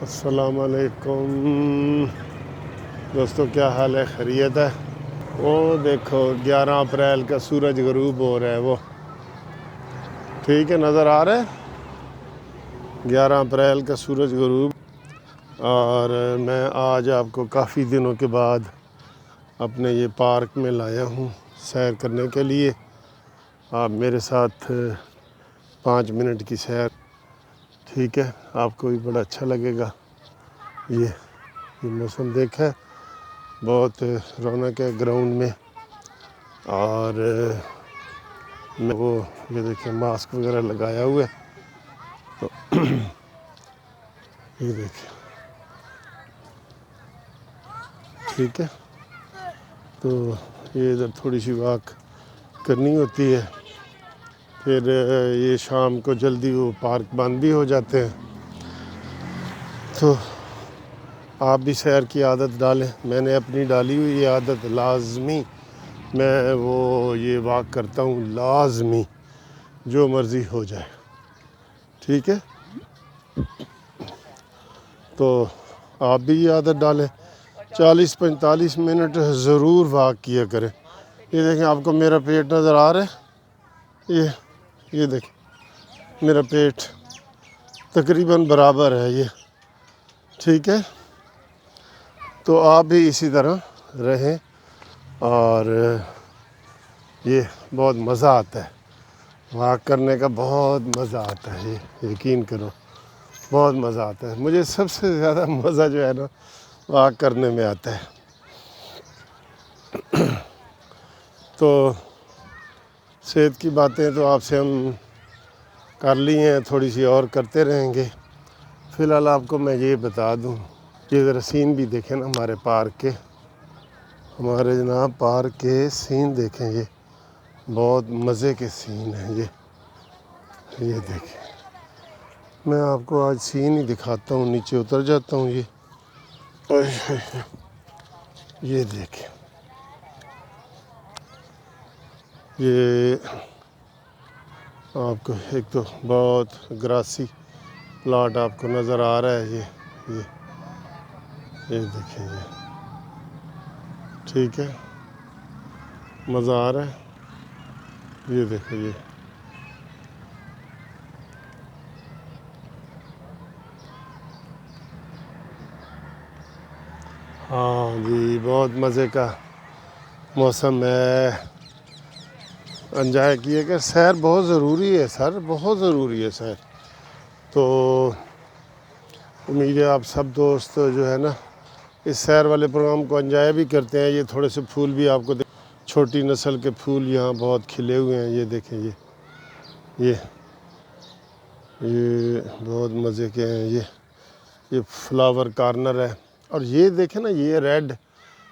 السلام علیکم دوستو، کیا حال ہے؟ خیریت ہے؟ وہ دیکھو 11 اپریل کا سورج غروب ہو رہا ہے، وہ ٹھیک ہے، نظر آ رہا ہے 11 اپریل کا سورج غروب۔ اور میں آج آپ کو کافی دنوں کے بعد اپنے یہ پارک میں لایا ہوں سیر کرنے کے لیے۔ آپ میرے ساتھ 5 منٹ کی سیر، ٹھیک ہے؟ آپ کو بھی بڑا اچھا لگے گا۔ یہ موسم دیکھا، بہت رونق ہے گراؤنڈ میں۔ اور میں وہ یہ دیکھیں ماسک وغیرہ لگایا ہوا ہے، تو یہ دیکھیں، ٹھیک ہے۔ تو یہ ادھر تھوڑی سی واک کرنی ہوتی ہے، پھر یہ شام کو جلدی وہ پارک بند بھی ہو جاتے ہیں، تو آپ بھی سیر کی عادت ڈالیں۔ میں نے اپنی ڈالی ہوئی یہ عادت، لازمی میں وہ یہ واک کرتا ہوں، لازمی، جو مرضی ہو جائے، ٹھیک ہے؟ تو آپ بھی یہ عادت ڈالیں، 40-45 منٹ ضرور واک کیا کریں۔ یہ دیکھیں، آپ کو میرا پیٹ نظر آ رہا ہے؟ یہ دیکھیں، میرا پیٹ تقریباً برابر ہے، یہ ٹھیک ہے۔ تو آپ بھی اسی طرح رہیں، اور یہ بہت مزہ آتا ہے، واک کرنے کا بہت مزہ آتا ہے، یہ یقین کرو، بہت مزہ آتا ہے۔ مجھے سب سے زیادہ مزہ جو ہے نا، واک کرنے میں آتا ہے۔ تو صحت کی باتیں تو آپ سے ہم کر لی ہیں، تھوڑی سی اور کرتے رہیں گے۔ فی الحال آپ کو میں یہ بتا دوں، یہ ذرا سین بھی دیکھیں نا ہمارے پارک کے، ہمارے جناب پارک کے سین دیکھیں، یہ بہت مزے کے سین ہیں۔ یہ دیکھیں، میں آپ کو آج سین ہی دکھاتا ہوں، نیچے اتر جاتا ہوں۔ یہ دیکھیں، یہ آپ کو ایک تو بہت گراسی پلاٹ آپ کو نظر آ رہا ہے، یہ دیکھیں، یہ ٹھیک ہے، مزہ آ رہا ہے؟ یہ دیکھیں، یہ ہاں جی، بہت مزے کا موسم ہے۔ انجوائے کیے کہ سیر بہت ضروری ہے سر، بہت ضروری ہے سیر۔ تو امید ہے آپ سب دوست جو ہے نا اس سیر والے پروگرام کو انجوائے بھی کرتے ہیں۔ یہ تھوڑے سے پھول بھی آپ کو چھوٹی نسل کے پھول یہاں بہت کھلے ہوئے ہیں، یہ دیکھیں، یہ بہت مزے کے ہیں۔ یہ فلاور کارنر ہے، اور یہ دیکھیں نا، یہ ریڈ،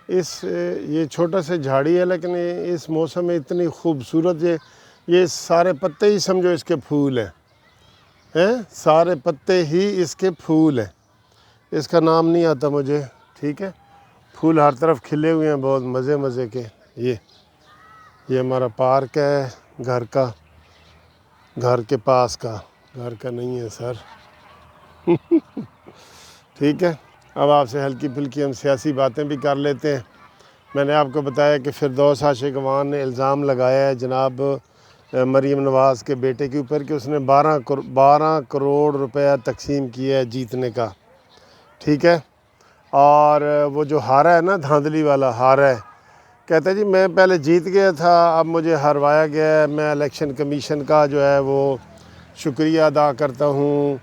یہ چھوٹا سا جھاڑی ہے، لیکن اس موسم میں اتنی خوبصورت، یہ سارے پتے ہی سمجھو اس کے پھول ہیں، سارے پتے ہی اس کے پھول ہیں۔ اس کا نام نہیں آتا مجھے، ٹھیک ہے؟ پھول ہر طرف کھلے ہوئے ہیں، بہت مزے کے۔ یہ ہمارا پارک ہے، گھر کے پاس کا، گھر کا نہیں ہے سر۔ ٹھیک ہے، اب آپ سے ہلکی پھلکی ہم سیاسی باتیں بھی کر لیتے ہیں۔ میں نے آپ کو بتایا کہ فردوس عاشق وان نے الزام لگایا ہے جناب مریم نواز کے بیٹے کے اوپر کہ اس نے 12 کروڑ روپیہ تقسیم کیا ہے جیتنے کا، ٹھیک ہے؟ اور وہ جو ہارا ہے نا، دھاندلی والا ہارا ہے، کہتا ہے جی میں پہلے جیت گیا تھا، اب مجھے ہروایا گیا ہے، میں الیکشن کمیشن کا جو ہے وہ شکریہ ادا کرتا ہوں۔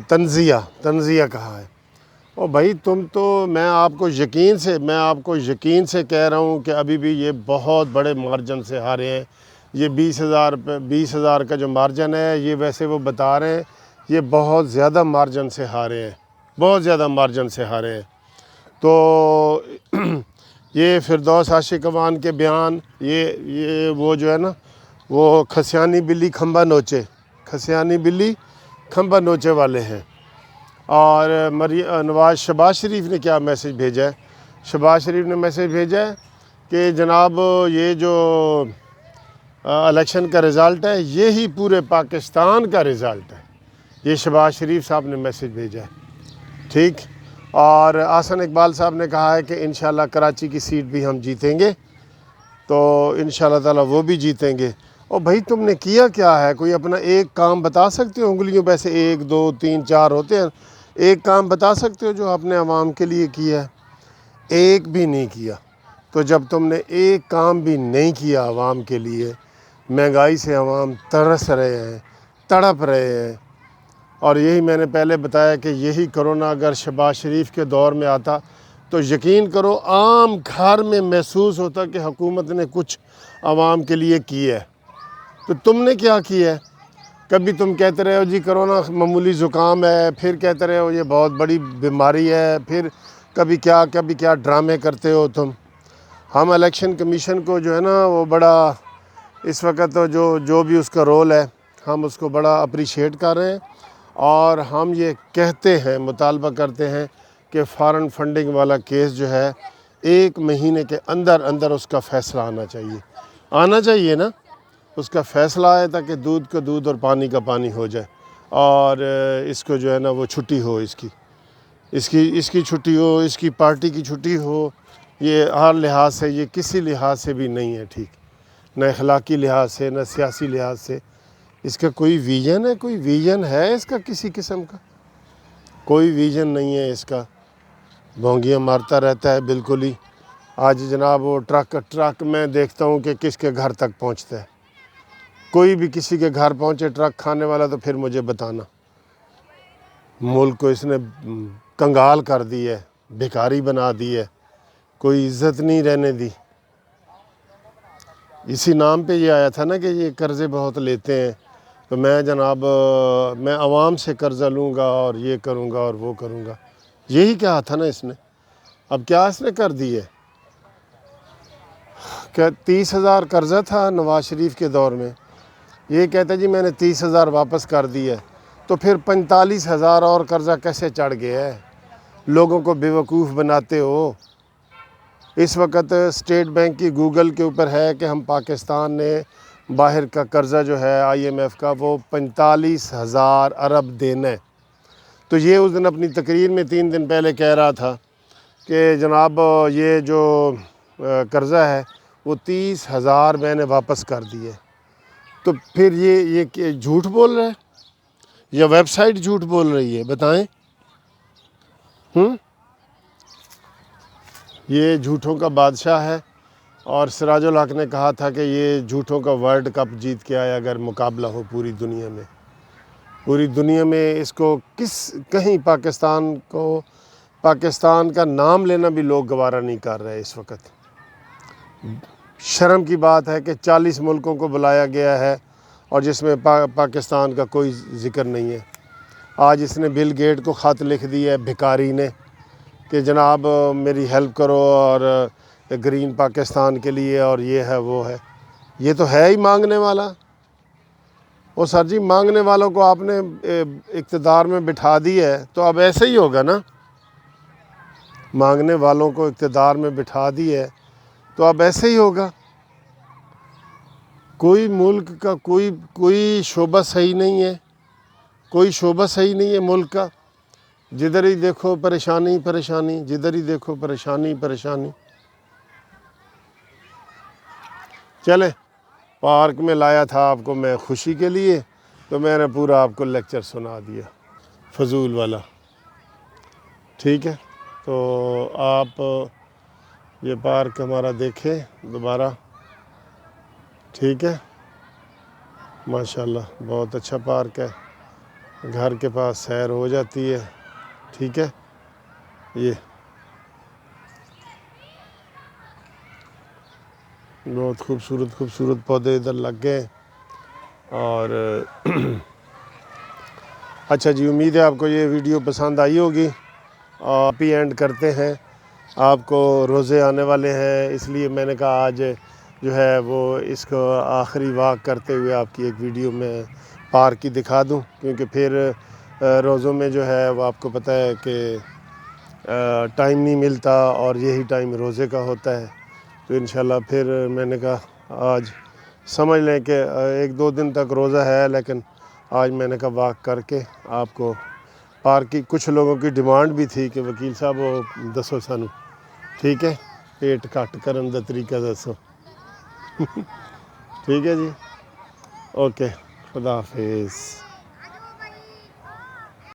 تنزیہ کہا ہے۔ او بھائی، میں آپ کو یقین سے کہہ رہا ہوں کہ ابھی بھی یہ بہت بڑے مارجن سے ہارے ہیں۔ یہ 20,000 کا جو مارجن ہے، یہ ویسے وہ بتا رہے ہیں یہ بہت زیادہ مارجن سے ہارے ہیں، تو یہ فردوس عاشق وان کے بیان، یہ وہ جو ہے نا، وہ کھسیانی بلی کھمبا نوچے والے ہیں۔ اور شہباز شریف نے کیا میسج بھیجا ہے؟ شہباز شریف نے میسج بھیجا ہے کہ جناب یہ جو الیکشن کا رزلٹ ہے، یہی پورے پاکستان کا رزلٹ ہے۔ یہ شہباز شریف صاحب نے میسج بھیجا ہے، ٹھیک. اور احسن اقبال صاحب نے کہا ہے کہ انشاءاللہ کراچی کی سیٹ بھی ہم جیتیں گے، تو انشاءاللہ تعالیٰ وہ بھی جیتیں گے. اور بھائی تم نے کیا کیا ہے؟ کوئی اپنا ایک کام بتا سکتے ہو؟ انگلیوں پہ سے 1 2 3 4 ہوتے ہیں، ایک کام بتا سکتے ہو جو آپ نے عوام کے لیے کیا ہے؟ ایک بھی نہیں کیا. تو جب تم نے ایک کام بھی نہیں کیا عوام کے لیے، مہنگائی سے عوام ترس رہے ہیں، تڑپ رہے ہیں. اور یہی میں نے پہلے بتایا کہ یہی کرونا اگر شہباز شریف کے دور میں آتا تو یقین کرو عام گھر میں محسوس ہوتا کہ حکومت نے کچھ عوام کے لیے کیا ہے. تو تم نے کیا کیا ہے؟ کبھی تم کہتے رہے ہو جی کرونا معمولی زکام ہے، پھر کہتے رہے ہو یہ بہت بڑی بیماری ہے، پھر کبھی کیا ڈرامے کرتے ہو تم. ہم الیکشن کمیشن کو جو ہے نا وہ بڑا اس وقت جو بھی اس کا رول ہے ہم اس کو بڑا اپریشیٹ کر رہے ہیں، اور ہم یہ کہتے ہیں، مطالبہ کرتے ہیں کہ فارن فنڈنگ والا کیس جو ہے 1 مہینے کے اندر اس کا فیصلہ آنا چاہیے نا. اس کا فیصلہ آئے تاکہ دودھ کا دودھ اور پانی کا پانی ہو جائے، اور اس کو جو ہے نا وہ چھٹی ہو، اس کی چھٹی ہو، اس کی پارٹی کی چھٹی ہو. یہ ہر لحاظ سے یہ کسی لحاظ سے بھی نہیں ہے ٹھیک، نہ اخلاقی لحاظ سے نہ سیاسی لحاظ سے. اس کا کوئی ویژن ہے؟ کوئی ویژن ہے اس کا کسی قسم کا؟ کوئی ویژن نہیں ہے اس کا. بھونگیاں مارتا رہتا ہے بالکل ہی. آج جناب وہ ٹرک میں دیکھتا ہوں کہ کس کے گھر تک پہنچتا ہے. کوئی بھی کسی کے گھر پہنچے ٹرک کھانے والا تو پھر مجھے بتانا. ملک کو اس نے کنگال کر دی ہے، بھکاری بنا دی ہے، کوئی عزت نہیں رہنے دی. اسی نام پہ یہ آیا تھا نا کہ یہ قرضے بہت لیتے ہیں، تو میں جناب میں عوام سے قرضہ لوں گا اور یہ کروں گا اور وہ کروں گا. یہی کہا تھا نا اس نے. اب کیا اس نے کر دی ہے کہ 30,000 قرضہ تھا نواز شریف کے دور میں، یہ کہتا جی میں نے 30,000 واپس کر دی ہے، تو پھر 45,000 اور قرضہ کیسے چڑھ گیا ہے؟ لوگوں کو بیوقوف بناتے ہو. اس وقت اسٹیٹ بینک کی گوگل کے اوپر ہے کہ ہم پاکستان نے باہر کا قرضہ جو ہے IMF کا وہ 45,000 ارب دینا ہے. تو یہ اس دن اپنی تقریر میں 3 دن پہلے کہہ رہا تھا کہ جناب یہ جو قرضہ ہے وہ 30,000 میں نے واپس کر دیے. تو پھر یہ جھوٹ بول رہا ہے یا ویب سائٹ جھوٹ بول رہی ہے؟ بتائیں. یہ جھوٹوں کا بادشاہ ہے، اور سراج الحق نے کہا تھا کہ یہ جھوٹوں کا ورلڈ کپ جیت کے آیا اگر مقابلہ ہو پوری دنیا میں اس کو کہیں پاکستان کا نام لینا بھی لوگ گوارا نہیں کر رہے اس وقت. شرم کی بات ہے کہ 40 ملکوں کو بلایا گیا ہے اور جس میں پاکستان کا کوئی ذکر نہیں ہے. آج اس نے بل گیٹ کو خط لکھ دی ہے بھکاری نے کہ جناب میری ہیلپ کرو اور گرین پاکستان کے لیے، اور یہ ہے وہ ہے. یہ تو ہے ہی مانگنے والا. وہ سر جی مانگنے والوں کو آپ نے اقتدار میں بٹھا دی ہے تو اب ایسے ہی ہوگا نا. مانگنے والوں کو اقتدار میں بٹھا دی ہے تو اب ایسے ہی ہوگا. کوئی ملک کا کوئی شعبہ صحیح نہیں ہے، کوئی شعبہ صحیح نہیں ہے ملک کا. جدھر ہی دیکھو پریشانی، جدھر ہی دیکھو پریشانی. چلے پارک میں لایا تھا آپ کو میں خوشی کے لیے، تو میں نے پورا آپ کو لیکچر سنا دیا فضول والا. ٹھیک ہے، تو آپ یہ پارک ہمارا دیکھیں دوبارہ. ٹھیک ہے، ماشاءاللہ بہت اچھا پارک ہے، گھر کے پاس سیر ہو جاتی ہے. ٹھیک ہے، یہ بہت خوبصورت پودے ادھر لگ گئے. اور اچھا جی، امید ہے آپ کو یہ ویڈیو پسند آئی ہوگی. آپ ہی اینڈ کرتے ہیں، آپ کو روزے آنے والے ہیں، اس لیے میں نے کہا آج جو ہے وہ اس کو آخری واک کرتے ہوئے آپ کی ایک ویڈیو میں پارک کی دکھا دوں، کیونکہ پھر روزوں میں جو ہے وہ آپ کو پتہ ہے کہ ٹائم نہیں ملتا، اور یہی ٹائم روزے کا ہوتا ہے. تو انشاءاللہ پھر میں نے کہا آج سمجھ لیں کہ 1-2 دن تک روزہ ہے، لیکن آج میں نے کہا واک کر کے آپ کو پارک کی کچھ لوگوں کی ڈیمانڈ بھی تھی کہ وکیل صاحب وہ دسو سانو ٹھیک ہے پیٹ کٹ کرن دا طریقہ دسو ٹھیک ہے جی اوکے خدا حافظ